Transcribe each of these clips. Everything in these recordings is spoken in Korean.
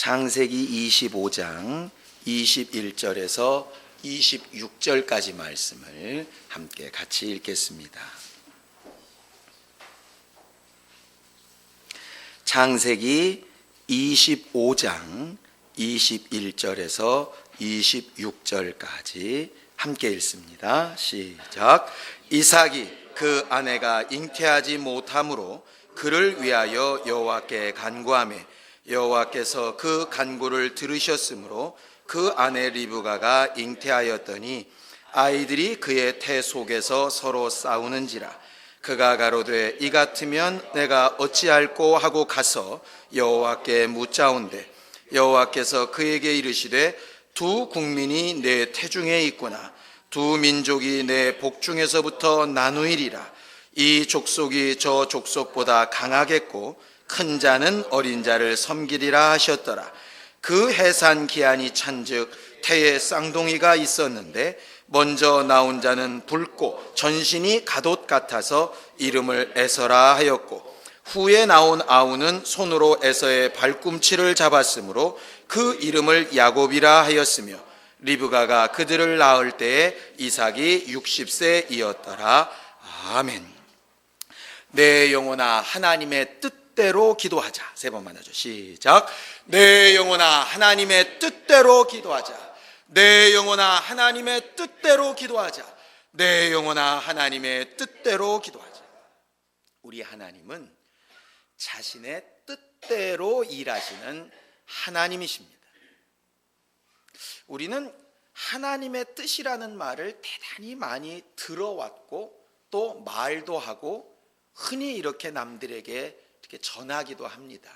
창세기 25장 21절에서 26절까지 말씀을 함께 같이 읽겠습니다. 창세기 25장 21절에서 26절까지 함께 읽습니다. 시작. 이삭이 그 아내가 잉태하지 못함으로 그를 위하여 여호와께 간구하매 여호와께서 그 간구를 들으셨으므로 그 아내 리브가가 잉태하였더니 아이들이 그의 태 속에서 서로 싸우는지라. 그가 가로되 이 같으면 내가 어찌할꼬 하고 가서 여호와께 묻자온대 여호와께서 그에게 이르시되 두 국민이 내 태중에 있구나. 두 민족이 내 복중에서부터 나누이리라. 이 족속이 저 족속보다 강하겠고 큰 자는 어린 자를 섬기리라 하셨더라. 그 해산 기한이 찬즉 태에 쌍둥이가 있었는데 먼저 나온 자는 붉고 전신이 갓옷 같아서 이름을 에서라 하였고 후에 나온 아우는 손으로 에서의 발꿈치를 잡았으므로 그 이름을 야곱이라 하였으며 리브가가 그들을 낳을 때에 이삭이 60세이었더라. 아멘. 내 영혼아 하나님의 뜻대로 기도하자. 세 번 만나죠. 시작. 내 영혼아 하나님의 뜻대로 기도하자. 내 영혼아 하나님의 뜻대로 기도하자. 내 영혼아 하나님의 뜻대로 기도하자. 우리 하나님은 자신의 뜻대로 일하시는 하나님이십니다. 우리는 하나님의 뜻이라는 말을 대단히 많이 들어왔고 또 말도 하고 흔히 이렇게 남들에게 이렇게 전하기도 합니다.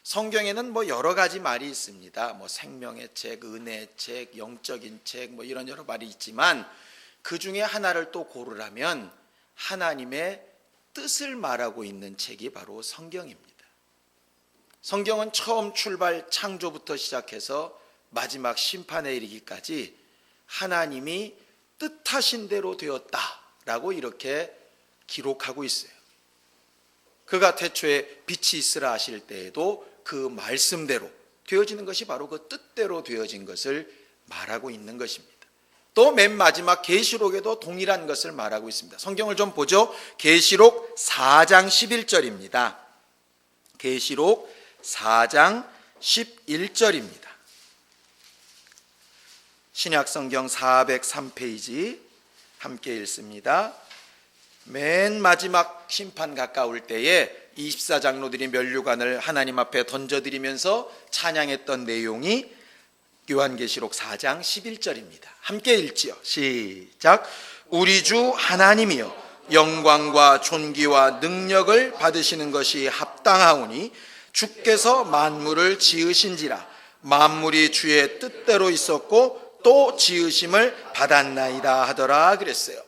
성경에는 여러 가지 말이 있습니다. 생명의 책, 은혜의 책, 영적인 책, 이런 여러 말이 있지만 그 중에 하나를 또 고르라면 하나님의 뜻을 말하고 있는 책이 바로 성경입니다. 성경은 처음 출발 창조부터 시작해서 마지막 심판에 이르기까지 하나님이 뜻하신 대로 되었다라고 이렇게 기록하고 있어요. 그가 태초에 빛이 있으라 하실 때에도 그 말씀대로 되어지는 것이 바로 그 뜻대로 되어진 것을 말하고 있는 것입니다. 또 맨 마지막 계시록에도 동일한 것을 말하고 있습니다. 성경을 좀 보죠. 계시록 4장 11절입니다. 계시록 4장 11절입니다. 신약성경 403페이지 함께 읽습니다. 맨 마지막 심판 가까울 때에 24장로들이 면류관을 하나님 앞에 던져드리면서 찬양했던 내용이 요한계시록 4장 11절입니다. 함께 읽지요. 시작. 우리 주 하나님이여 영광과 존귀와 능력을 받으시는 것이 합당하오니 주께서 만물을 지으신지라. 만물이 주의 뜻대로 있었고 또 지으심을 받았나이다 하더라 그랬어요.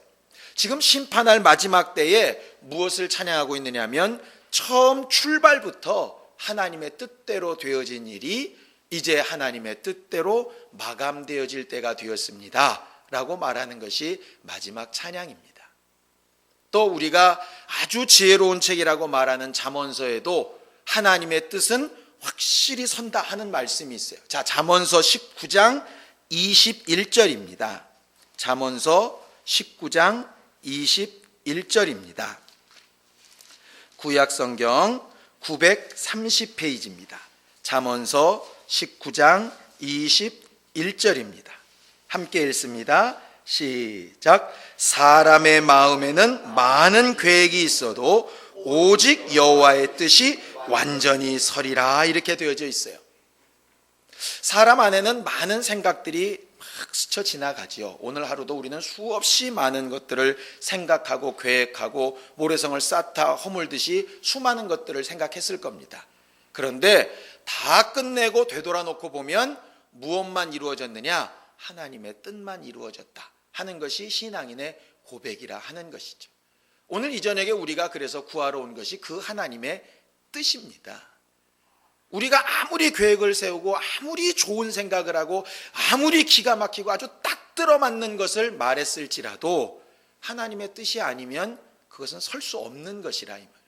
지금 심판할 마지막 때에 무엇을 찬양하고 있느냐면 처음 출발부터 하나님의 뜻대로 되어진 일이 이제 하나님의 뜻대로 마감되어질 때가 되었습니다 라고 말하는 것이 마지막 찬양입니다. 또 우리가 아주 지혜로운 책이라고 말하는 잠언서에도 하나님의 뜻은 확실히 선다 하는 말씀이 있어요. 자, 잠언서 19장 21절입니다. 잠언서 19장 21절입니다. 구약성경 930페이지입니다. 잠언서 19장 21절입니다. 함께 읽습니다. 시작. 사람의 마음에는 많은 계획이 있어도 오직 여호와의 뜻이 완전히 서리라 이렇게 되어져 있어요. 사람 안에는 많은 생각들이 막 스쳐 지나가지요. 오늘 하루도 우리는 수없이 많은 것들을 생각하고 계획하고 모래성을 쌓다 허물듯이 수많은 것들을 생각했을 겁니다. 그런데 다 끝내고 되돌아놓고 보면 무엇만 이루어졌느냐? 하나님의 뜻만 이루어졌다 하는 것이 신앙인의 고백이라 하는 것이죠. 오늘 이 저녁에 우리가 그래서 구하러 온 것이 그 하나님의 뜻입니다. 우리가 아무리 계획을 세우고 아무리 좋은 생각을 하고 아무리 기가 막히고 아주 딱 들어맞는 것을 말했을지라도 하나님의 뜻이 아니면 그것은 설 수 없는 것이라 이 말이에요.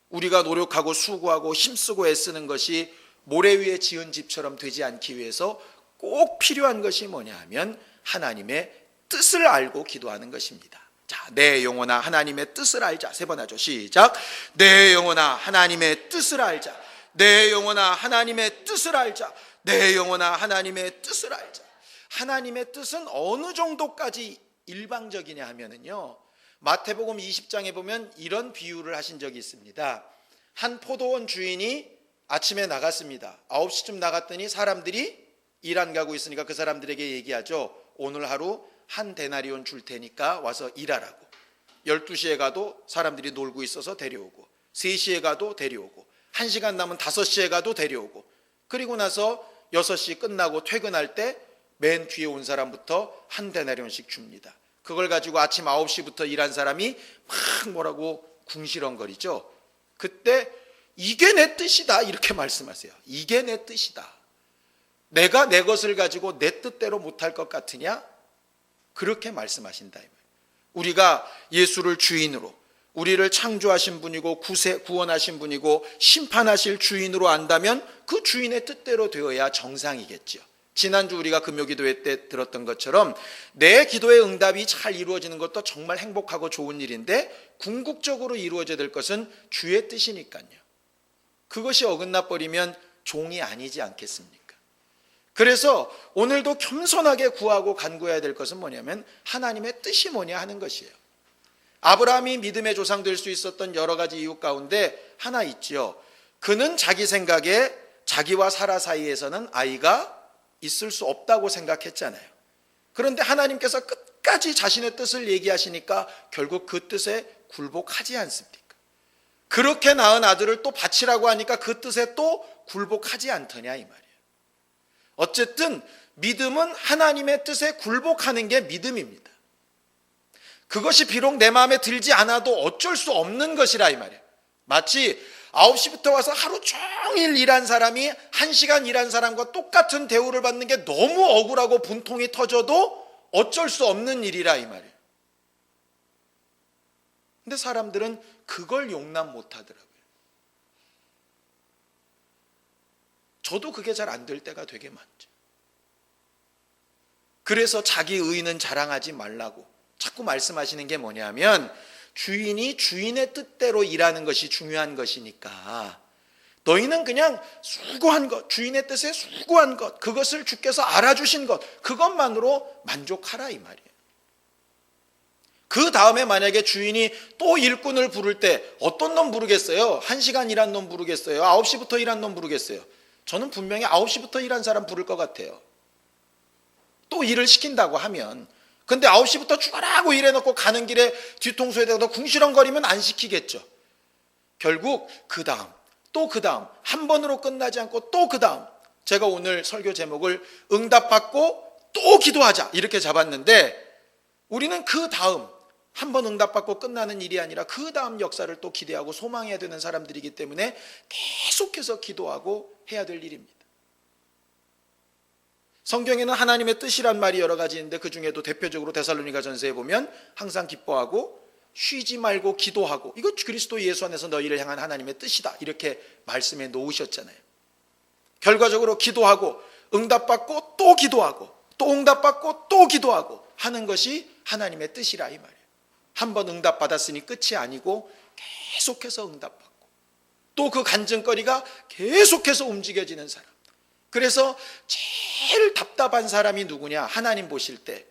우리가 노력하고 수고하고 힘쓰고 애쓰는 것이 모래 위에 지은 집처럼 되지 않기 위해서 꼭 필요한 것이 뭐냐 하면 하나님의 뜻을 알고 기도하는 것입니다. 자, 내 영혼아 하나님의 뜻을 알자. 세 번 하죠. 시작. 내 영혼아 하나님의 뜻을 알자. 내 영혼아 하나님의 뜻을 알자. 내 영혼아 하나님의 뜻을 알자. 하나님의 뜻은 어느 정도까지 일방적이냐 하면은요, 마태복음 20장에 보면 이런 비유를 하신 적이 있습니다. 한 포도원 주인이 아침에 나갔습니다. 9시쯤 나갔더니 사람들이 일 안 가고 있으니까 그 사람들에게 얘기하죠. 오늘 하루 한 데나리온 줄 테니까 와서 일하라고. 12시에 가도 사람들이 놀고 있어서 데려오고, 3시에 가도 데려오고, 1시간 남은 5시에 가도 데려오고, 그리고 나서 6시 끝나고 퇴근할 때 맨 뒤에 온 사람부터 한 데나리온씩 줍니다. 그걸 가지고 아침 9시부터 일한 사람이 막 뭐라고 궁시렁거리죠. 그때 이게 내 뜻이다 이렇게 말씀하세요. 이게 내 뜻이다. 내가 내 것을 가지고 내 뜻대로 못할 것 같으냐? 그렇게 말씀하신다. 우리가 예수를 주인으로, 우리를 창조하신 분이고 구원하신 분이고 심판하실 주인으로 안다면 그 주인의 뜻대로 되어야 정상이겠죠. 지난주 우리가 금요기도회 때 들었던 것처럼 내 기도의 응답이 잘 이루어지는 것도 정말 행복하고 좋은 일인데 궁극적으로 이루어져야 될 것은 주의 뜻이니까요. 그것이 어긋나 버리면 종이 아니지 않겠습니까? 그래서 오늘도 겸손하게 구하고 간구해야 될 것은 뭐냐면 하나님의 뜻이 뭐냐 하는 것이에요. 아브라함이 믿음의 조상 될 수 있었던 여러 가지 이유 가운데 하나 있지요. 그는 자기 생각에 자기와 사라 사이에서는 아이가 있을 수 없다고 생각했잖아요. 그런데 하나님께서 끝까지 자신의 뜻을 얘기하시니까 결국 그 뜻에 굴복하지 않습니까? 그렇게 낳은 아들을 또 바치라고 하니까 그 뜻에 또 굴복하지 않더냐 이 말이에요. 어쨌든 믿음은 하나님의 뜻에 굴복하는 게 믿음입니다. 그것이 비록 내 마음에 들지 않아도 어쩔 수 없는 것이라 이 말이에요. 마치 9시부터 와서 하루 종일 일한 사람이 1시간 일한 사람과 똑같은 대우를 받는 게 너무 억울하고 분통이 터져도 어쩔 수 없는 일이라 이 말이에요. 근데 사람들은 그걸 용납 못 하더라고요. 저도 그게 잘 안 될 때가 되게 많죠. 그래서 자기 의는 자랑하지 말라고 자꾸 말씀하시는 게 뭐냐면 주인이 주인의 뜻대로 일하는 것이 중요한 것이니까 너희는 그냥 수고한 것, 주인의 뜻에 수고한 것, 그것을 주께서 알아주신 것, 그것만으로 만족하라 이 말이에요. 그 다음에 만약에 주인이 또 일꾼을 부를 때 어떤 놈 부르겠어요? 1시간 일한 놈 부르겠어요? 9시부터 일한 놈 부르겠어요? 저는 분명히 9시부터 일한 사람 부를 것 같아요. 또 일을 시킨다고 하면. 근데 9시부터 출발하고 일해놓고 가는 길에 뒤통수에 대고 궁시렁거리면 안 시키겠죠. 결국 그 다음, 또 그 다음, 한 번으로 끝나지 않고 또 그 다음. 제가 오늘 설교 제목을 응답받고 또 기도하자 이렇게 잡았는데 우리는 그 다음 한 번 응답받고 끝나는 일이 아니라 그 다음 역사를 또 기대하고 소망해야 되는 사람들이기 때문에 계속해서 기도하고 해야 될 일입니다. 성경에는 하나님의 뜻이란 말이 여러 가지 있는데 그 중에도 대표적으로 데살로니가 전서에 보면 항상 기뻐하고 쉬지 말고 기도하고 이거 그리스도 예수 안에서 너희를 향한 하나님의 뜻이다 이렇게 말씀해 놓으셨잖아요. 결과적으로 기도하고 응답받고 또 기도하고 또 응답받고 또 기도하고 하는 것이 하나님의 뜻이라 이 말이에요. 한번 응답받았으니 끝이 아니고 계속해서 응답받고 또 그 간증거리가 계속해서 움직여지는 사람. 그래서 제일 답답한 사람이 누구냐? 하나님 보실 때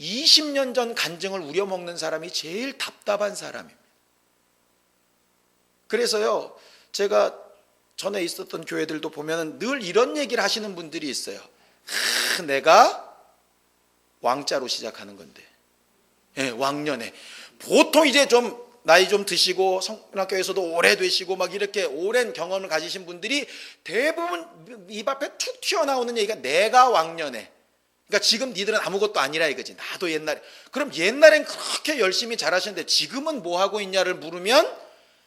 20년 전 간증을 우려먹는 사람이 제일 답답한 사람입니다. 그래서요, 제가 전에 있었던 교회들도 보면 늘 이런 얘기를 하시는 분들이 있어요. 내가 왕자로 시작하는 건데, 왕년에 보통 이제 좀 나이 좀 드시고 성문학교에서도 오래 되시고 막 이렇게 오랜 경험을 가지신 분들이 대부분 입 앞에 툭 튀어나오는 얘기가 내가 왕년에, 그러니까 지금 니들은 아무것도 아니라 이거지. 나도 옛날에. 그럼 옛날엔 그렇게 열심히 잘하셨는데 지금은 뭐 하고 있냐를 물으면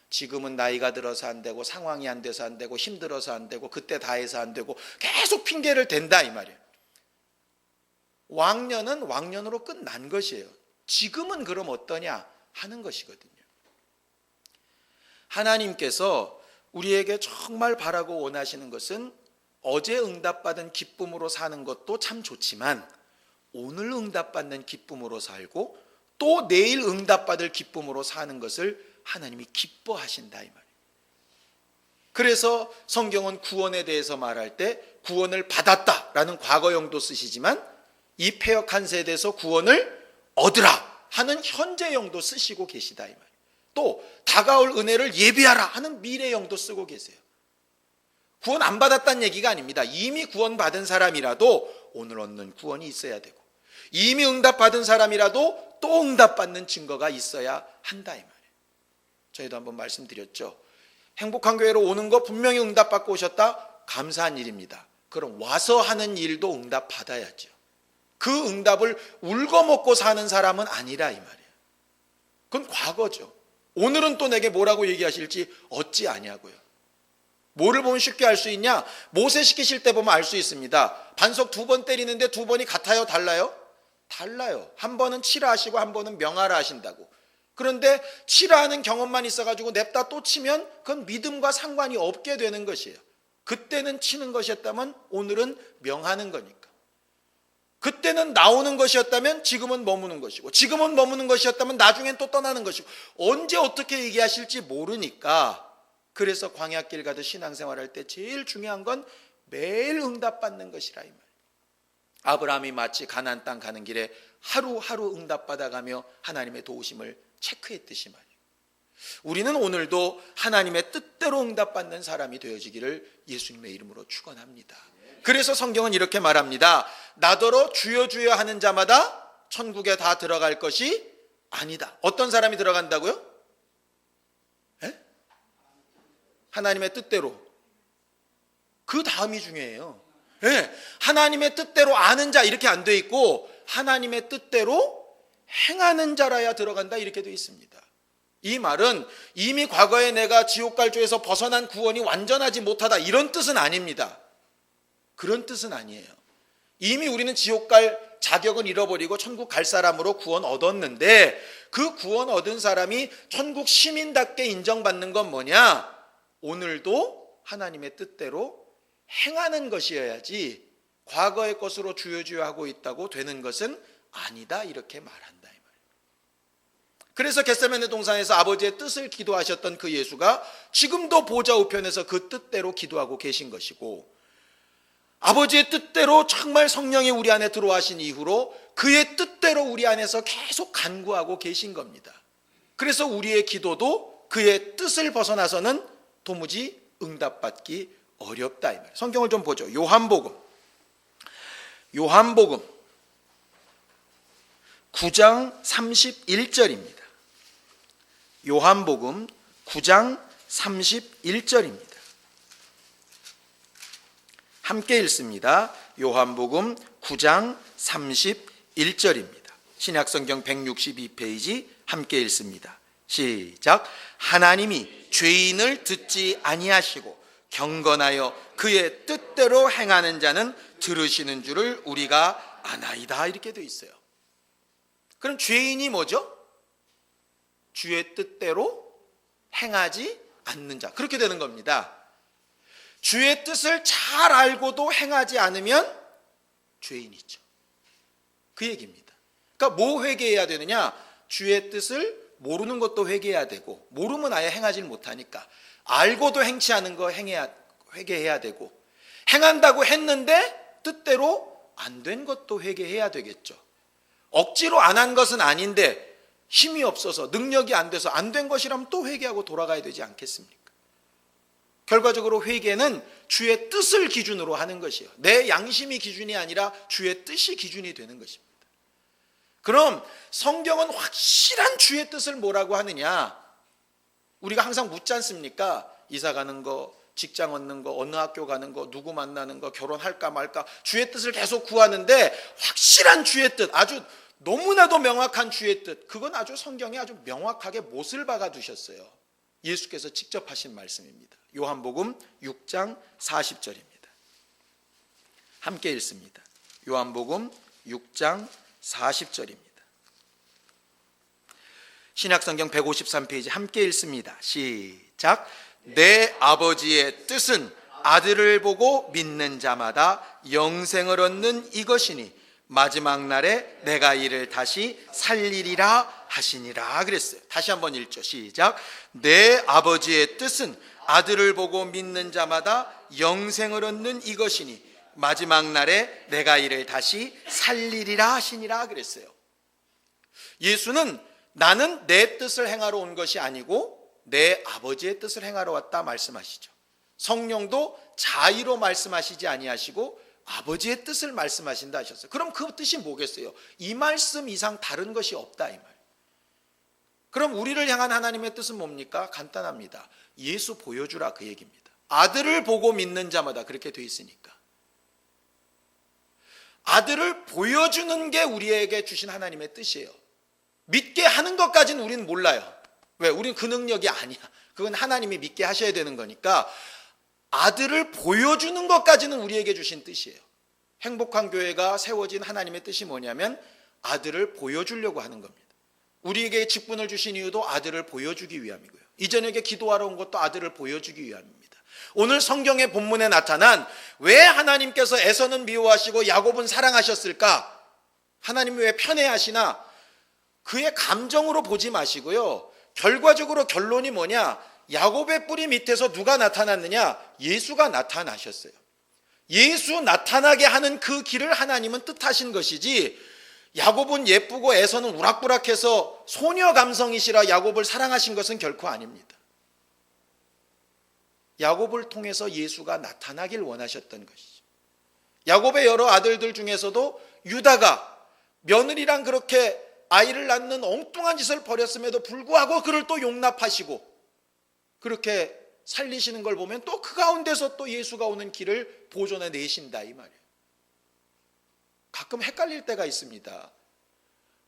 지금은 나이가 들어서 안 되고 상황이 안 돼서 안 되고 힘들어서 안 되고 그때 다 해서 안 되고 계속 핑계를 댄다 이 말이에요. 왕년은 왕년으로 끝난 것이에요. 지금은 그럼 어떠냐 하는 것이거든요. 하나님께서 우리에게 정말 바라고 원하시는 것은 어제 응답받은 기쁨으로 사는 것도 참 좋지만 오늘 응답받는 기쁨으로 살고 또 내일 응답받을 기쁨으로 사는 것을 하나님이 기뻐하신다 이 말이에요. 그래서 성경은 구원에 대해서 말할 때 구원을 받았다라는 과거형도 쓰시지만 이 패역한 세대에서 구원을 얻으라 하는 현재형도 쓰시고 계시다 이 말이에요. 또 다가올 은혜를 예비하라 하는 미래형도 쓰고 계세요. 구원 안 받았다는 얘기가 아닙니다. 이미 구원받은 사람이라도 오늘 얻는 구원이 있어야 되고 이미 응답받은 사람이라도 또 응답받는 증거가 있어야 한다 이 말이에요. 저희도 한번 말씀드렸죠. 행복한 교회로 오는 거 분명히 응답받고 오셨다. 감사한 일입니다. 그럼 와서 하는 일도 응답받아야죠. 그 응답을 울거먹고 사는 사람은 아니라 이 말이에요. 그건 과거죠. 오늘은 또 내게 뭐라고 얘기하실지 어찌 아냐고요. 뭐를 보면 쉽게 알 수 있냐? 모세 시키실 때 보면 알 수 있습니다. 반석 2번 때리는데 2번이 같아요? 달라요? 달라요. 한 번은 치라 하시고 한 번은 명하라 하신다고. 그런데 치라 하는 경험만 있어가지고 냅다 또 치면 그건 믿음과 상관이 없게 되는 것이에요. 그때는 치는 것이었다면 오늘은 명하는 거니까. 그때는 나오는 것이었다면 지금은 머무는 것이고 지금은 머무는 것이었다면 나중엔 또 떠나는 것이고 언제 어떻게 얘기하실지 모르니까 그래서 광야길 가듯 신앙생활할 때 제일 중요한 건 매일 응답받는 것이라 이 말. 아브라함이 마치 가나안 땅 가는 길에 하루하루 응답받아가며 하나님의 도우심을 체크했듯이 말이에요. 우리는 오늘도 하나님의 뜻대로 응답받는 사람이 되어지기를 예수님의 이름으로 축원합니다. 그래서 성경은 이렇게 말합니다. 나더러 주여 주여 하는 자마다 천국에 다 들어갈 것이 아니다. 어떤 사람이 들어간다고요? 에? 하나님의 뜻대로. 그 다음이 중요해요. 네, 하나님의 뜻대로 아는 자 이렇게 안 돼 있고 하나님의 뜻대로 행하는 자라야 들어간다 이렇게 돼 있습니다. 이 말은 이미 과거에 내가 지옥갈조에서 벗어난 구원이 완전하지 못하다 이런 뜻은 아닙니다. 그런 뜻은 아니에요. 이미 우리는 지옥 갈 자격은 잃어버리고 천국 갈 사람으로 구원 얻었는데 그 구원 얻은 사람이 천국 시민답게 인정받는 건 뭐냐? 오늘도 하나님의 뜻대로 행하는 것이어야지 과거의 것으로 주여 주여 하고 있다고 되는 것은 아니다 이렇게 말한다 이 말이에요. 그래서 겟세마네 동산에서 아버지의 뜻을 기도하셨던 그 예수가 지금도 보좌 우편에서 그 뜻대로 기도하고 계신 것이고 아버지의 뜻대로 정말 성령이 우리 안에 들어와신 이후로 그의 뜻대로 우리 안에서 계속 간구하고 계신 겁니다. 그래서 우리의 기도도 그의 뜻을 벗어나서는 도무지 응답받기 어렵다 이 말이에요. 성경을 좀 보죠. 요한복음 9장 31절입니다. 요한복음 9장 31절입니다. 함께 읽습니다. 요한복음 9장 31절입니다. 신약성경 162페이지 함께 읽습니다. 시작. 하나님이 죄인을 듣지 아니하시고 경건하여 그의 뜻대로 행하는 자는 들으시는 줄을 우리가 아나이다 이렇게 되어 있어요. 그럼 죄인이 뭐죠? 주의 뜻대로 행하지 않는 자 그렇게 되는 겁니다. 주의 뜻을 잘 알고도 행하지 않으면 죄인이죠. 그 얘기입니다. 그러니까 뭐 회개해야 되느냐? 주의 뜻을 모르는 것도 회개해야 되고 모르면 아예 행하지 못하니까 알고도 행치 않은 거 회개해야 되고 행한다고 했는데 뜻대로 안 된 것도 회개해야 되겠죠. 억지로 안 한 것은 아닌데 힘이 없어서 능력이 안 돼서 안 된 것이라면 또 회개하고 돌아가야 되지 않겠습니까? 결과적으로 회개는 주의 뜻을 기준으로 하는 것이에요. 내 양심이 기준이 아니라 주의 뜻이 기준이 되는 것입니다. 그럼 성경은 확실한 주의 뜻을 뭐라고 하느냐? 우리가 항상 묻지 않습니까? 이사 가는 거, 직장 얻는 거, 어느 학교 가는 거, 누구 만나는 거, 결혼할까 말까 주의 뜻을 계속 구하는데 확실한 주의 뜻, 아주 너무나도 명확한 주의 뜻, 그건 아주 성경에 아주 명확하게 못을 박아 두셨어요. 예수께서 직접 하신 말씀입니다. 요한복음 6장 40절입니다. 함께 읽습니다. 요한복음 6장 40절입니다. 신약성경 153페이지 함께 읽습니다. 시작. 내 아버지의 뜻은 아들을 보고 믿는 자마다 영생을 얻는 이것이니 마지막 날에 내가 이를 다시 살리리라 하시니라 그랬어요. 다시 한번 읽죠. 시작. 내 아버지의 뜻은 아들을 보고 믿는 자마다 영생을 얻는 이것이니 마지막 날에 내가 이를 다시 살리리라 하시니라 그랬어요. 예수는 나는 내 뜻을 행하러 온 것이 아니고 내 아버지의 뜻을 행하러 왔다 말씀하시죠. 성령도 자의로 말씀하시지 아니하시고 아버지의 뜻을 말씀하신다 하셨어요. 그럼 그 뜻이 뭐겠어요? 이 말씀 이상 다른 것이 없다 이 말. 그럼 우리를 향한 하나님의 뜻은 뭡니까? 간단합니다. 예수 보여주라 그 얘기입니다. 아들을 보고 믿는 자마다 그렇게 돼 있으니까. 아들을 보여주는 게 우리에게 주신 하나님의 뜻이에요. 믿게 하는 것까지는 우리는 몰라요. 왜? 우리는 그 능력이 아니야. 그건 하나님이 믿게 하셔야 되는 거니까 아들을 보여주는 것까지는 우리에게 주신 뜻이에요. 행복한 교회가 세워진 하나님의 뜻이 뭐냐면 아들을 보여주려고 하는 겁니다. 우리에게 직분을 주신 이유도 아들을 보여주기 위함이고요. 이전에게 기도하러 온 것도 아들을 보여주기 위함입니다. 오늘 성경의 본문에 나타난 왜 하나님께서 에서는 미워하시고 야곱은 사랑하셨을까? 하나님이 왜 편애하시나? 그의 감정으로 보지 마시고요. 결과적으로 결론이 뭐냐? 야곱의 뿌리 밑에서 누가 나타났느냐? 예수가 나타나셨어요. 예수 나타나게 하는 그 길을 하나님은 뜻하신 것이지 야곱은 예쁘고 에서는 우락부락해서 소녀 감성이시라 야곱을 사랑하신 것은 결코 아닙니다. 야곱을 통해서 예수가 나타나길 원하셨던 것이죠. 야곱의 여러 아들들 중에서도 유다가 며느리랑 그렇게 아이를 낳는 엉뚱한 짓을 벌였음에도 불구하고 그를 또 용납하시고 그렇게 살리시는 걸 보면 또 그 가운데서 또 예수가 오는 길을 보존해 내신다 이 말이에요. 가끔 헷갈릴 때가 있습니다.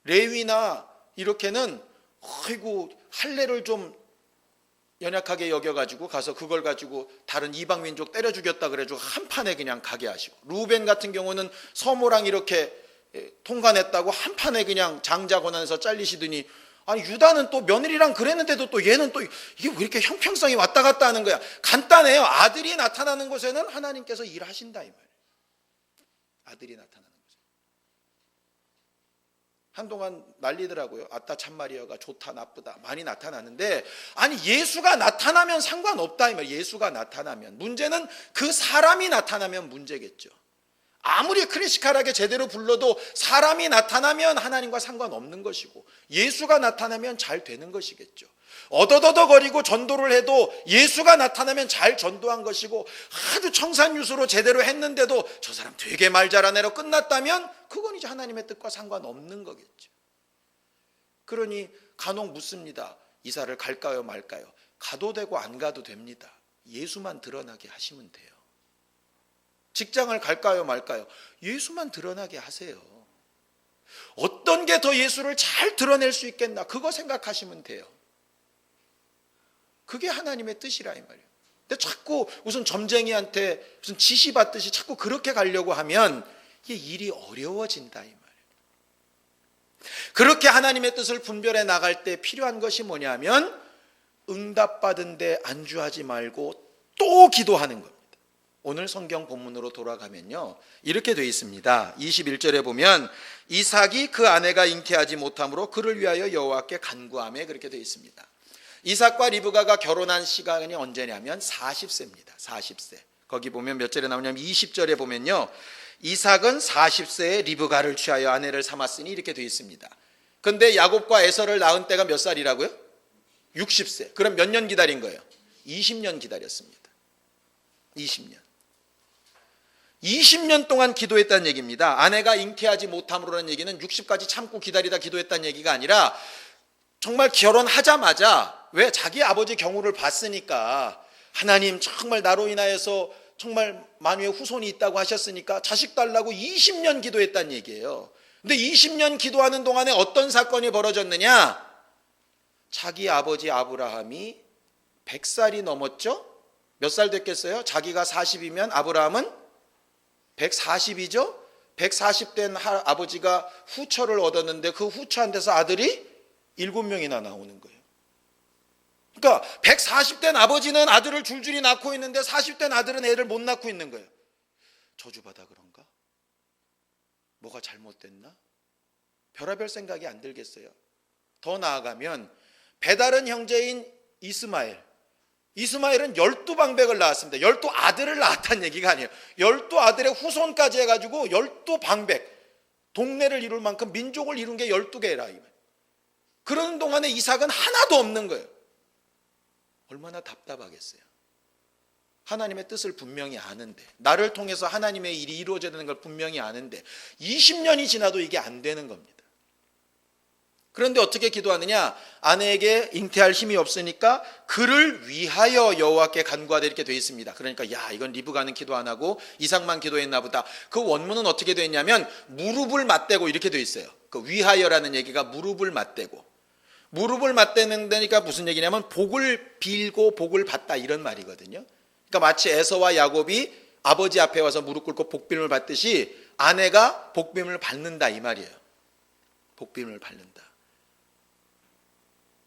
레위나 이렇게는 아이고 할례를 좀 연약하게 여겨가지고 가서 그걸 가지고 다른 이방 민족 때려 죽였다 그래가지고 한 판에 그냥 가게 하시고, 루벤 같은 경우는 서모랑 이렇게 통관했다고 한 판에 그냥 장자 권한에서 잘리시더니, 아니 유다는 또 며느리랑 그랬는데도 또 얘는 또 이게 왜 이렇게 형평성이 왔다 갔다 하는 거야. 간단해요. 아들이 나타나는 곳에는 하나님께서 일하신다 이 말이에요. 아들이 나타나는 곳에. 한동안 난리더라고요. 아따 참말이여가 좋다 나쁘다 많이 나타나는데, 아니 예수가 나타나면 상관없다 이 말이에요. 예수가 나타나면. 문제는 그 사람이 나타나면 문제겠죠. 아무리 클래시컬하게 제대로 불러도 사람이 나타나면 하나님과 상관없는 것이고, 예수가 나타나면 잘 되는 것이겠죠. 어더더더거리고 전도를 해도 예수가 나타나면 잘 전도한 것이고, 아주 청산유수로 제대로 했는데도 저 사람 되게 말 잘하네로 끝났다면 그건 이제 하나님의 뜻과 상관없는 거겠죠. 그러니 간혹 묻습니다. 이사를 갈까요 말까요? 가도 되고 안 가도 됩니다. 예수만 드러나게 하시면 돼요. 직장을 갈까요 말까요? 예수만 드러나게 하세요. 어떤 게 더 예수를 잘 드러낼 수 있겠나? 그거 생각하시면 돼요. 그게 하나님의 뜻이라 이 말이에요. 근데 자꾸 무슨 점쟁이한테 무슨 지시 받듯이 자꾸 그렇게 가려고 하면 이게 일이 어려워진다 이 말이에요. 그렇게 하나님의 뜻을 분별해 나갈 때 필요한 것이 뭐냐면 응답받은 데 안주하지 말고 또 기도하는 겁니다. 오늘 성경 본문으로 돌아가면요, 이렇게 되어 있습니다. 21절에 보면 이삭이 그 아내가 잉태하지 못함으로 그를 위하여 여호와께 간구하며, 그렇게 되어 있습니다. 이삭과 리브가가 결혼한 시간이 언제냐면 40세입니다. 40세. 거기 보면 몇 절에 나오냐면 20절에 보면요, 이삭은 40세에 리브가를 취하여 아내를 삼았으니, 이렇게 되어 있습니다. 근데 야곱과 에서를 낳은 때가 몇 살이라고요? 60세. 그럼 몇 년 기다린 거예요? 20년 기다렸습니다. 20년 동안 기도했다는 얘기입니다. 아내가 잉태하지 못함으로라는 얘기는 60까지 참고 기다리다 기도했다는 얘기가 아니라 정말 결혼하자마자, 왜? 자기 아버지 경우를 봤으니까, 하나님 정말 나로 인하여서 정말 만유의 후손이 있다고 하셨으니까 자식 달라고 20년 기도했다는 얘기예요. 근데 20년 기도하는 동안에 어떤 사건이 벌어졌느냐? 자기 아버지 아브라함이 100살이 넘었죠? 몇 살 됐겠어요? 자기가 40이면 아브라함은 140이죠? 140된 아버지가 후처를 얻었는데 그 후처한테서 아들이 7명이나 나오는 거예요. 그러니까 140된 아버지는 아들을 줄줄이 낳고 있는데 40된 아들은 애를 못 낳고 있는 거예요. 저주받아 그런가? 뭐가 잘못됐나? 별의별 생각이 안 들겠어요. 더 나아가면 배다른 형제인 이스마엘은 12방백을 낳았습니다. 12아들을 낳았다는 얘기가 아니에요. 12아들의 후손까지 해가지고 12방백, 동네를 이룰 만큼 민족을 이룬 게 12개라. 그러는 동안에 이삭은 하나도 없는 거예요. 얼마나 답답하겠어요. 하나님의 뜻을 분명히 아는데, 나를 통해서 하나님의 일이 이루어져야 되는 걸 분명히 아는데 20년이 지나도 이게 안 되는 겁니다. 그런데 어떻게 기도하느냐? 아내에게 잉태할 힘이 없으니까 그를 위하여 여호와께 간구하되 이렇게 되어 있습니다. 그러니까 이건 리브가는 기도 안 하고 이삭만 기도했나 보다. 그 원문은 어떻게 되어 있냐면 무릎을 맞대고 이렇게 되어 있어요. 그 위하여라는 얘기가 무릎을 맞대고, 무릎을 맞대는 데니까 무슨 얘기냐면 복을 빌고 복을 받다 이런 말이거든요. 그러니까 마치 에서와 야곱이 아버지 앞에 와서 무릎 꿇고 복빔을 받듯이 아내가 복빔을 받는다 이 말이에요. 복빔을 받는다.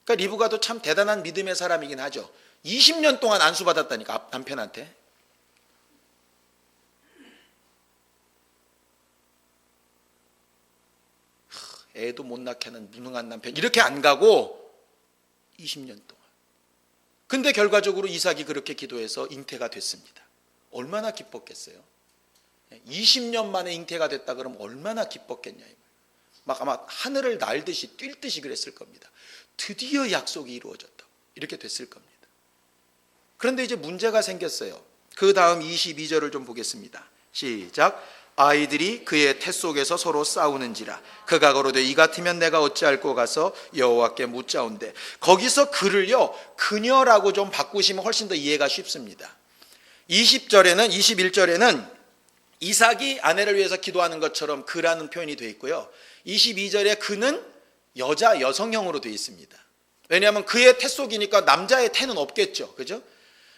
그러니까 리브가도 참 대단한 믿음의 사람이긴 하죠. 20년 동안 안수받았다니까 남편한테. 애도 못 낳게 하는 무능한 남편 이렇게 안 가고 20년 동안. 근데 결과적으로 이삭이 그렇게 기도해서 잉태가 됐습니다. 얼마나 기뻤겠어요. 20년 만에 잉태가 됐다 그러면 얼마나 기뻤겠냐. 막 아마 하늘을 날듯이 뛸 듯이 그랬을 겁니다. 드디어 약속이 이루어졌다. 이렇게 됐을 겁니다. 그런데 이제 문제가 생겼어요. 그 다음 22절을 좀 보겠습니다. 시작. 아이들이 그의 태 속에서 서로 싸우는지라 그가 거로되 이 같으면 내가 어찌할꼬 가서 여호와께 묻자온대. 거기서 그를요 그녀라고 좀 바꾸시면 훨씬 더 이해가 쉽습니다. 21절에는 이삭이 아내를 위해서 기도하는 것처럼 그라는 표현이 되어 있고요. 22절에 그는 여성형으로 되어 있습니다. 왜냐하면 그의 태 속이니까 남자의 태는 없겠죠. 그죠?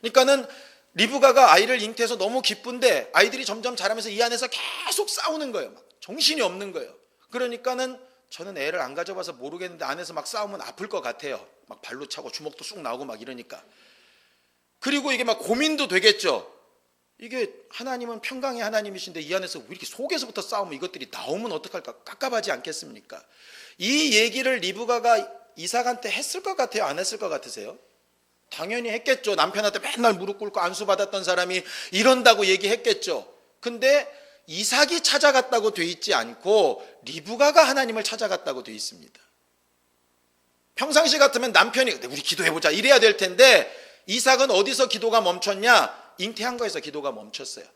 그러니까는 리브가가 아이를 잉태해서 너무 기쁜데 아이들이 점점 자라면서 이 안에서 계속 싸우는 거예요. 막 정신이 없는 거예요. 그러니까는 저는 애를 안 가져봐서 모르겠는데 안에서 막 싸우면 아플 것 같아요. 막 발로 차고 주먹도 쑥 나오고 막 이러니까. 그리고 이게 막 고민도 되겠죠. 이게 하나님은 평강의 하나님이신데 이 안에서 왜 이렇게 속에서부터 싸우면 이것들이 나오면 어떡할까? 깝깝하지 않겠습니까? 이 얘기를 리브가가 이삭한테 했을 것 같아요? 안 했을 것 같으세요? 당연히 했겠죠. 남편한테 맨날 무릎 꿇고 안수받았던 사람이 이런다고 얘기했겠죠. 근데 이삭이 찾아갔다고 돼 있지 않고 리브가가 하나님을 찾아갔다고 돼 있습니다. 평상시 같으면 남편이 우리 기도해보자 이래야 될 텐데 이삭은 어디서 기도가 멈췄냐? 잉태한 거에서 기도가 멈췄어요.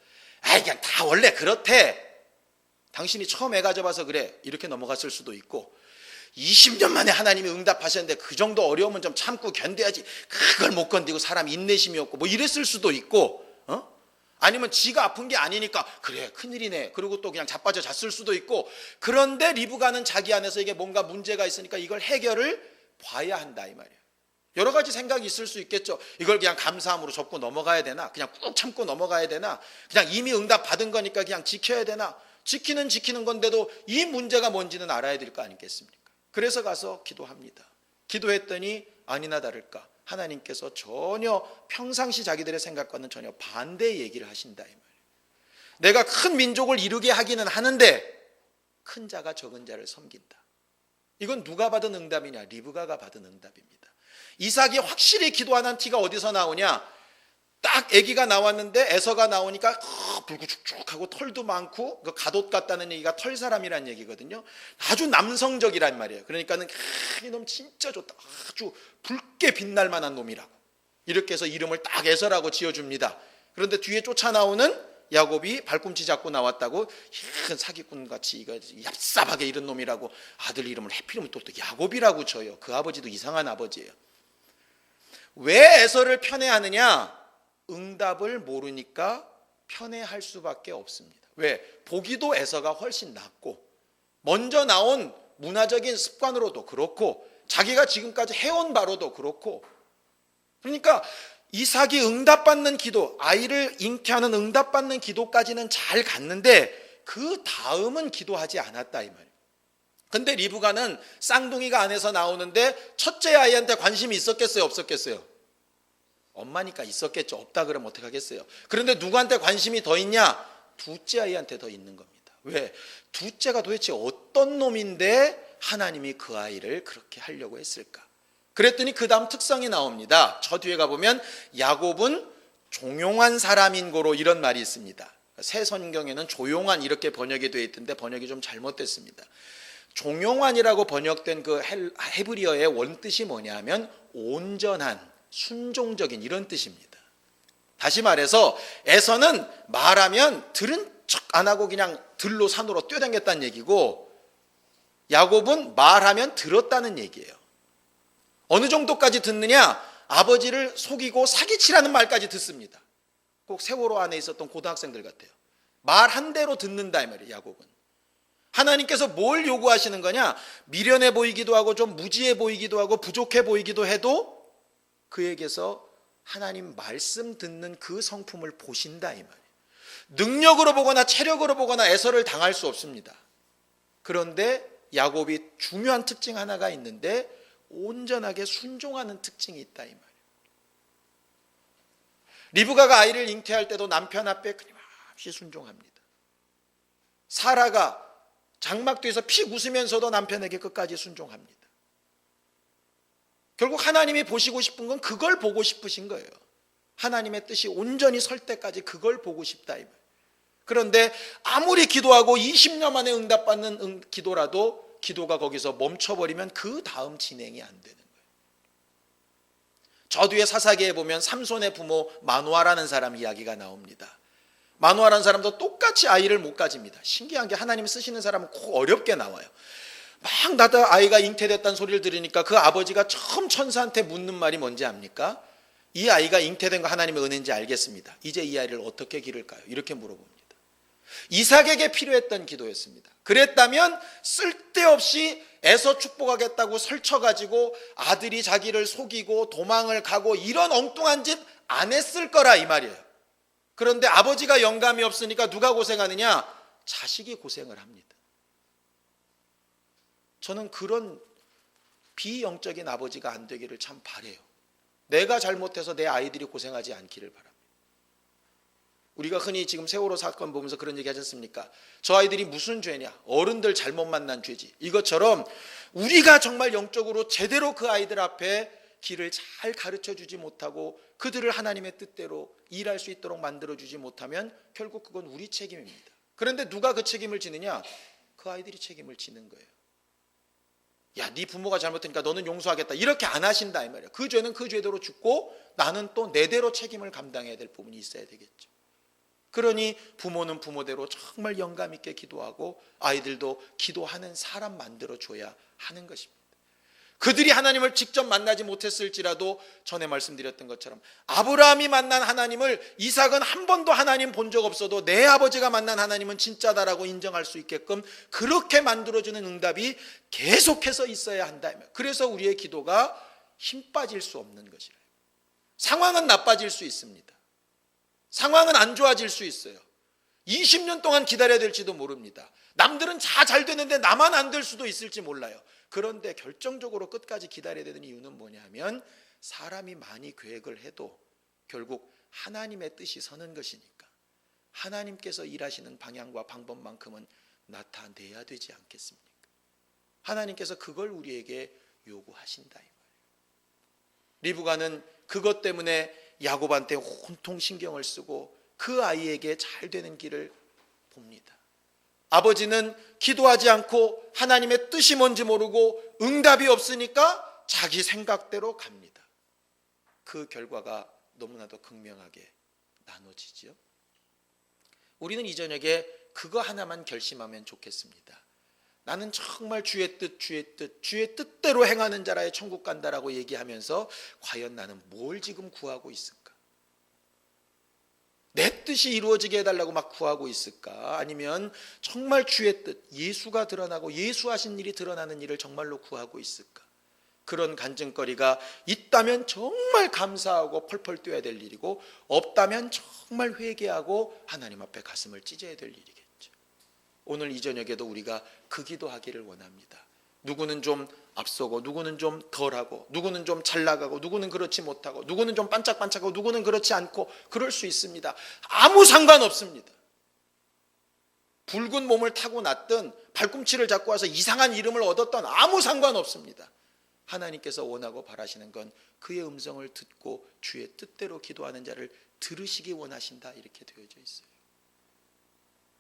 그냥 다 원래 그렇대. 당신이 처음 애 가져봐서 그래. 이렇게 넘어갔을 수도 있고 20년 만에 하나님이 응답하셨는데 그 정도 어려움은 좀 참고 견뎌야지. 그걸 못 견디고 사람 인내심이 없고 뭐 이랬을 수도 있고 아니면 지가 아픈 게 아니니까 그래 큰일이네. 그리고 또 그냥 자빠져 잤을 수도 있고. 그런데 리브가는 자기 안에서 이게 뭔가 문제가 있으니까 이걸 해결을 봐야 한다 이 말이에요. 여러 가지 생각이 있을 수 있겠죠. 이걸 그냥 감사함으로 접고 넘어가야 되나? 그냥 꾹 참고 넘어가야 되나? 그냥 이미 응답 받은 거니까 그냥 지켜야 되나? 지키는 건데도 이 문제가 뭔지는 알아야 될 거 아니겠습니까? 그래서 가서 기도합니다. 기도했더니 아니나 다를까 하나님께서 전혀 평상시 자기들의 생각과는 전혀 반대의 얘기를 하신다 이 말이에요. 내가 큰 민족을 이루게 하기는 하는데 큰 자가 적은 자를 섬긴다. 이건 누가 받은 응답이냐? 리브가가 받은 응답입니다. 이삭이 확실히 기도하는 티가 어디서 나오냐? 딱 아기가 나왔는데 에서가 나오니까 불구죽죽하고 털도 많고 갓옷 같다는 얘기가 털사람이란 얘기거든요. 아주 남성적이란 말이에요. 그러니까는 이놈 진짜 좋다. 아주 붉게 빛날 만한 놈이라고. 이렇게 해서 이름을 딱 에서라고 지어줍니다. 그런데 뒤에 쫓아나오는 야곱이 발꿈치 잡고 나왔다고 큰 사기꾼같이 이거 얍삽하게 이런 놈이라고 아들 이름을 해필이면 또 야곱이라고 줘요. 그 아버지도 이상한 아버지예요. 왜 에서를 편애하느냐? 응답을 모르니까 편애할 수밖에 없습니다. 왜? 보기도 에서가 훨씬 낫고 먼저 나온 문화적인 습관으로도 그렇고 자기가 지금까지 해온 바로도 그렇고 그러니까 이삭이 응답받는 기도, 아이를 잉태하는 응답받는 기도까지는 잘 갔는데 그 다음은 기도하지 않았다 이 말이에요. 근데 리브가는 쌍둥이가 안에서 나오는데 첫째 아이한테 관심이 있었겠어요, 없었겠어요? 엄마니까 있었겠죠. 없다 그러면 어떡하겠어요? 그런데 누구한테 관심이 더 있냐? 둘째 아이한테 더 있는 겁니다. 왜? 둘째가 도대체 어떤 놈인데 하나님이 그 아이를 그렇게 하려고 했을까? 그랬더니 그 다음 특성이 나옵니다. 저 뒤에 가보면 야곱은 종용한 사람인 고로 이런 말이 있습니다. 새 성경에는 조용한 이렇게 번역이 되어 있던데 번역이 좀 잘못됐습니다. 종용한이라고 번역된 그 헤브리어의 원뜻이 뭐냐면 온전한, 순종적인 이런 뜻입니다. 다시 말해서 에서는 말하면 들은 척 안 하고 그냥 들로 산으로 뛰어다녔다는 얘기고, 야곱은 말하면 들었다는 얘기예요. 어느 정도까지 듣느냐? 아버지를 속이고 사기치라는 말까지 듣습니다. 꼭 세월호 안에 있었던 고등학생들 같아요. 말한 대로 듣는다 이 말이에요. 야곱은. 하나님께서 뭘 요구하시는 거냐? 미련해 보이기도 하고 좀 무지해 보이기도 하고 부족해 보이기도 해도 그에게서 하나님 말씀 듣는 그 성품을 보신다 이 말이에요. 능력으로 보거나 체력으로 보거나 애서를 당할 수 없습니다. 그런데 야곱이 중요한 특징 하나가 있는데 온전하게 순종하는 특징이 있다 이 말이에요. 리브가가 아이를 잉태할 때도 남편 앞에 끊임없이 순종합니다. 사라가 장막 뒤에서 피 웃으면서도 남편에게 끝까지 순종합니다. 결국 하나님이 보시고 싶은 건 그걸 보고 싶으신 거예요. 하나님의 뜻이 온전히 설 때까지 그걸 보고 싶다 이 말. 그런데 아무리 기도하고 20년 만에 응답받는 기도라도 기도가 거기서 멈춰버리면 그 다음 진행이 안 되는 거예요. 저 뒤에 사사기에 보면 삼손의 부모 마누아라는 사람 이야기가 나옵니다. 마누아라는 사람도 똑같이 아이를 못 가집니다. 신기한 게 하나님 쓰시는 사람은 꼭 어렵게 나와요. 막 나다 아이가 잉태됐다는 소리를 들으니까 그 아버지가 처음 천사한테 묻는 말이 뭔지 압니까? 이 아이가 잉태된 거 하나님의 은혜인지 알겠습니다. 이제 이 아이를 어떻게 기를까요? 이렇게 물어봅니다. 이삭에게 필요했던 기도였습니다. 그랬다면 쓸데없이 애서 축복하겠다고 설쳐가지고 아들이 자기를 속이고 도망을 가고 이런 엉뚱한 짓 안 했을 거라 이 말이에요. 그런데 아버지가 영감이 없으니까 누가 고생하느냐? 자식이 고생을 합니다. 저는 그런 비영적인 아버지가 안 되기를 참 바라요. 내가 잘못해서 내 아이들이 고생하지 않기를 바랍니다. 우리가 흔히 지금 세월호 사건 보면서 그런 얘기 하지 않습니까? 저 아이들이 무슨 죄냐? 어른들 잘못 만난 죄지. 이것처럼 우리가 정말 영적으로 제대로 그 아이들 앞에 길을 잘 가르쳐 주지 못하고 그들을 하나님의 뜻대로 일할 수 있도록 만들어주지 못하면 결국 그건 우리 책임입니다. 그런데 누가 그 책임을 지느냐? 그 아이들이 책임을 지는 거예요. 야, 네 부모가 잘못했으니까 너는 용서하겠다 이렇게 안 하신다 이 말이에요. 그 죄는 그 죄대로 죽고 나는 또 내대로 책임을 감당해야 될 부분이 있어야 되겠죠. 그러니 부모는 부모대로 정말 영감 있게 기도하고 아이들도 기도하는 사람 만들어줘야 하는 것입니다. 그들이 하나님을 직접 만나지 못했을지라도 전에 말씀드렸던 것처럼 아브라함이 만난 하나님을 이삭은 한 번도 하나님 본 적 없어도 내 아버지가 만난 하나님은 진짜다라고 인정할 수 있게끔 그렇게 만들어주는 응답이 계속해서 있어야 한다. 그래서 우리의 기도가 힘 빠질 수 없는 것이래요. 상황은 나빠질 수 있습니다. 상황은 안 좋아질 수 있어요. 20년 동안 기다려야 될지도 모릅니다. 남들은 다 잘 되는데 나만 안 될 수도 있을지 몰라요. 그런데 결정적으로 끝까지 기다려야 되는 이유는 뭐냐면 사람이 많이 계획을 해도 결국 하나님의 뜻이 서는 것이니까 하나님께서 일하시는 방향과 방법만큼은 나타내야 되지 않겠습니까? 하나님께서 그걸 우리에게 요구하신다 이 말이에요. 리브가는 그것 때문에 야곱한테 온통 신경을 쓰고 그 아이에게 잘 되는 길을 봅니다. 아버지는 기도하지 않고 하나님의 뜻이 뭔지 모르고 응답이 없으니까 자기 생각대로 갑니다. 그 결과가 너무나도 극명하게 나눠지죠. 우리는 이 저녁에 그거 하나만 결심하면 좋겠습니다. 나는 정말 주의 뜻대로 행하는 자라야 천국 간다라고 얘기하면서 과연 나는 뭘 지금 구하고 있을까? 내 뜻이 이루어지게 해달라고 막 구하고 있을까? 아니면 정말 주의 뜻, 예수가 드러나고 예수 하신 일이 드러나는 일을 정말로 구하고 있을까? 그런 간증거리가 있다면 정말 감사하고 펄펄 뛰어야 될 일이고 없다면 정말 회개하고 하나님 앞에 가슴을 찢어야 될 일이겠죠. 오늘 이 저녁에도 우리가 그 기도하기를 원합니다. 누구는 좀 앞서고, 누구는 좀 덜하고, 누구는 좀 잘 나가고, 누구는 그렇지 못하고, 누구는 좀 반짝반짝하고, 누구는 그렇지 않고, 그럴 수 있습니다. 아무 상관없습니다. 붉은 몸을 타고 났든 발꿈치를 잡고 와서 이상한 이름을 얻었던 아무 상관없습니다. 하나님께서 원하고 바라시는 건 그의 음성을 듣고 주의 뜻대로 기도하는 자를 들으시기 원하신다, 이렇게 되어져 있어요.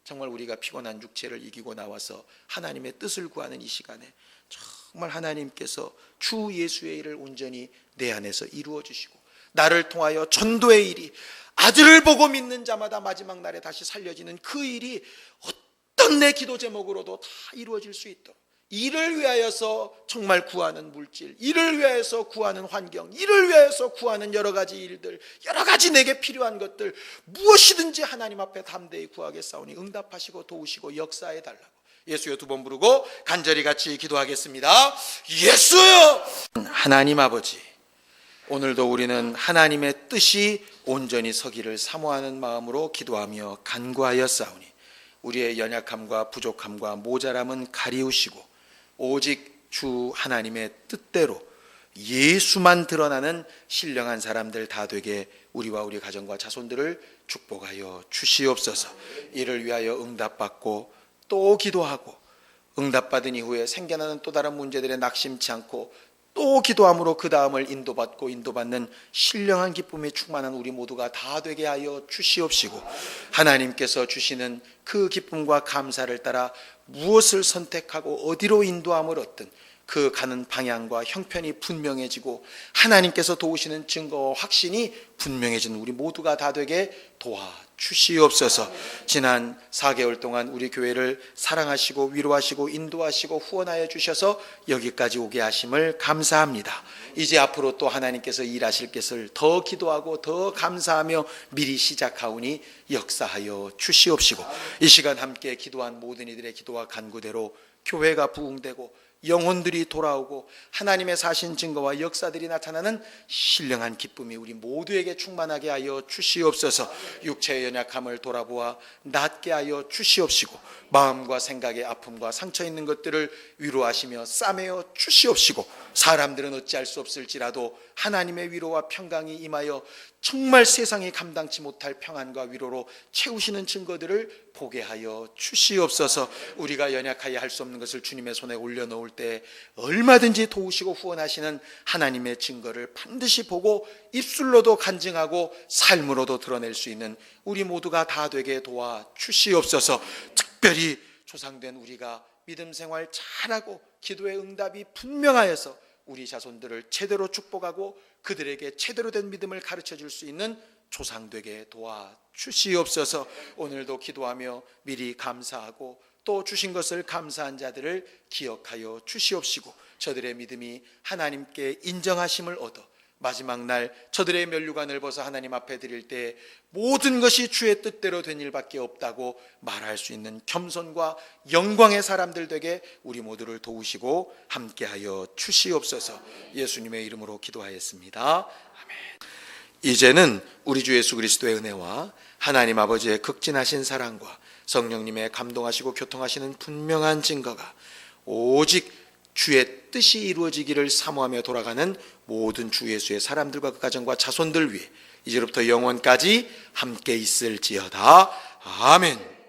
정말 우리가 피곤한 육체를 이기고 나와서 하나님의 뜻을 구하는 이 시간에 정말 하나님께서 주 예수의 일을 온전히 내 안에서 이루어 주시고, 나를 통하여 전도의 일이, 아들을 보고 믿는 자마다 마지막 날에 다시 살려지는 그 일이 어떤 내 기도 제목으로도 다 이루어질 수 있도록, 이를 위하여서 정말 구하는 물질, 이를 위하여서 구하는 환경, 이를 위하여서 구하는 여러 가지 일들, 여러 가지 내게 필요한 것들 무엇이든지 하나님 앞에 담대히 구하겠사오니 응답하시고 도우시고 역사해 달라고 예수여 두 번 부르고 간절히 같이 기도하겠습니다. 예수여! 하나님 아버지, 오늘도 우리는 하나님의 뜻이 온전히 서기를 사모하는 마음으로 기도하며 간구하였사오니 우리의 연약함과 부족함과 모자람은 가리우시고 오직 주 하나님의 뜻대로 예수만 드러나는 신령한 사람들 다 되게 우리와 우리 가정과 자손들을 축복하여 주시옵소서. 이를 위하여 응답받고 또 기도하고, 응답받은 이후에 생겨나는 또 다른 문제들에 낙심치 않고 또 기도함으로 그 다음을 인도받고 인도받는 신령한 기쁨이 충만한 우리 모두가 다 되게 하여 주시옵시고, 하나님께서 주시는 그 기쁨과 감사를 따라 무엇을 선택하고 어디로 인도함을 얻든 그 가는 방향과 형편이 분명해지고 하나님께서 도우시는 증거와 확신이 분명해진 우리 모두가 다 되게 도와주시옵소서. 지난 4개월 동안 우리 교회를 사랑하시고 위로하시고 인도하시고 후원하여 주셔서 여기까지 오게 하심을 감사합니다. 이제 앞으로 또 하나님께서 일하실 것을 더 기도하고 더 감사하며 미리 시작하오니 역사하여 주시옵시고, 이 시간 함께 기도한 모든 이들의 기도와 간구대로 교회가 부흥되고 영혼들이 돌아오고 하나님의 사신 증거와 역사들이 나타나는 신령한 기쁨이 우리 모두에게 충만하게 하여 주시옵소서. 육체의 연약함을 돌아보아 낫게 하여 주시옵시고, 마음과 생각의 아픔과 상처 있는 것들을 위로하시며 싸매어 주시옵시고, 사람들은 어찌할 수 없을지라도 하나님의 위로와 평강이 임하여 정말 세상이 감당치 못할 평안과 위로로 채우시는 증거들을 보게 하여 주시옵소서. 우리가 연약하여 할 수 없는 것을 주님의 손에 올려놓을 때 얼마든지 도우시고 후원하시는 하나님의 증거를 반드시 보고 입술로도 간증하고 삶으로도 드러낼 수 있는 우리 모두가 다 되게 도와 주시옵소서. 특별히 조상된 우리가 믿음 생활 잘하고 기도의 응답이 분명하여서 우리 자손들을 제대로 축복하고 그들에게 제대로 된 믿음을 가르쳐 줄 수 있는 조상되게 도와 주시옵소서. 오늘도 기도하며 미리 감사하고 또 주신 것을 감사한 자들을 기억하여 주시옵시고, 저들의 믿음이 하나님께 인정하심을 얻어 마지막 날 저들의 면류관을 벗어 하나님 앞에 드릴 때 모든 것이 주의 뜻대로 된 일밖에 없다고 말할 수 있는 겸손과 영광의 사람들 되게 우리 모두를 도우시고 함께하여 주시옵소서. 예수님의 이름으로 기도하였습니다. 아멘. 이제는 우리 주 예수 그리스도의 은혜와 하나님 아버지의 극진하신 사랑과 성령님의 감동하시고 교통하시는 분명한 증거가 오직 주의 뜻이 이루어지기를 사모하며 돌아가는 모든 주 예수의 사람들과 그 가정과 자손들 위해 이제로부터 영원까지 함께 있을지어다. 아멘.